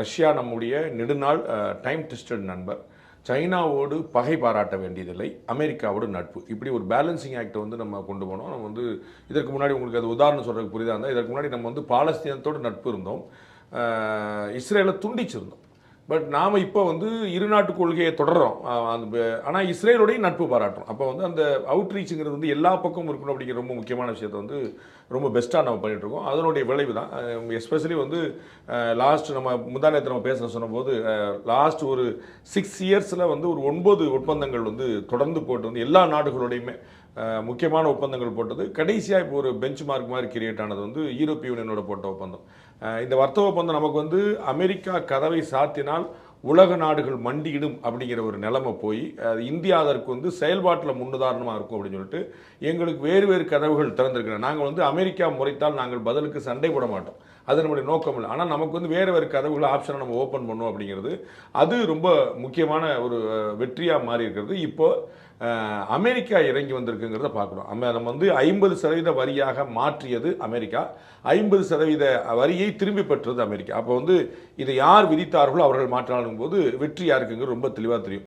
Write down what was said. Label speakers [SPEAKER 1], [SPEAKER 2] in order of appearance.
[SPEAKER 1] Russia நம்முடைய நெடுநாள் time tested நண்பர். சைனாவோடு பகை பாராட்ட வேண்டியதில்லை, அமெரிக்காவோடு நட்பு. இப்படி ஒரு பேலன்சிங் ஆக்டை வந்து நம்ம கொண்டு போனோம். நம்ம வந்து இதற்கு முன்னாடி உங்களுக்கு அது உதாரணம் சொல்கிறதுக்கு புரியுதா இருந்தால், இதற்கு முன்னாடி நம்ம வந்து பாலஸ்தீனத்தோடு நட்பு இருந்தோம், இஸ்ரேலை துண்டிச்சிருந்தோம். பட் நாம் இப்போ வந்து இரு நாட்டு கொள்கையை தொடர்றோம். ஆனால் இஸ்ரேலோடையும் நட்பு பாராட்டுறோம். அப்போ வந்து அந்த அவுட் ரீச்சுங்கிறது வந்து எல்லா பக்கமும் இருக்கணும் அப்படிங்கிற ரொம்ப முக்கியமான விஷயத்தை வந்து ரொம்ப பெஸ்ட்டாக நம்ம பண்ணிகிட்ருக்கோம். அதனுடைய விளைவு தான். எஸ்பெஷலி வந்து லாஸ்ட் நம்ம முந்தானத்தை நம்ம பேச சொன்னபோது லாஸ்ட் ஒரு 6 இயர்ஸில் வந்து ஒரு 9 ஒப்பந்தங்கள் வந்து தொடர்ந்து போட்டு வந்து எல்லா நாடுகளோடையுமே முக்கியமான ஒப்பந்தங்கள் போட்டது. கடைசியாக இப்போ ஒரு பெஞ்ச் மார்க் மாதிரி கிரியேட் ஆனது வந்து யூரோப்பிய யூனியனோட போட்ட ஒப்பந்தம். இந்த வர்த்தக ஒப்பந்தம் நமக்கு வந்து அமெரிக்கா கதவை சாத்தினால் உலக நாடுகள் மண்டியிடும் அப்படிங்கிற ஒரு நிலைமை போய் இந்தியா அதற்கு வந்து செயல்பாட்டில் முன்னுதாரணமாக இருக்கும் அப்படின்னு சொல்லிட்டு எங்களுக்கு வேறு வேறு கதவுகள் திறந்திருக்கிறோம். நாங்கள் வந்து அமெரிக்கா முறைத்தால் நாங்கள் பதிலுக்கு சண்டை போட மாட்டோம், அது நம்முடைய நோக்கம் இல்லை. ஆனால் நமக்கு வந்து வேறு வேறு கதவுகள் ஆப்ஷனை நம்ம ஓப்பன் பண்ணோம் அப்படிங்கிறது அது ரொம்ப முக்கியமான ஒரு வெற்றியாக மாறி இருக்கிறது. இப்போ அமெரிக்கா இறங்கி வந்திருக்குங்கிறத பார்க்குறோம். நம்ம வந்து 50% வரியாக மாற்றியது அமெரிக்கா, 50% வரியை திரும்பி பெற்றது அமெரிக்கா. அப்போ வந்து இதை யார் விதித்தார்களோ அவர்கள் மாற்றினாலும் போது வெற்றி யாருக்குங்கிறது ரொம்ப தெளிவாக தெரியும்.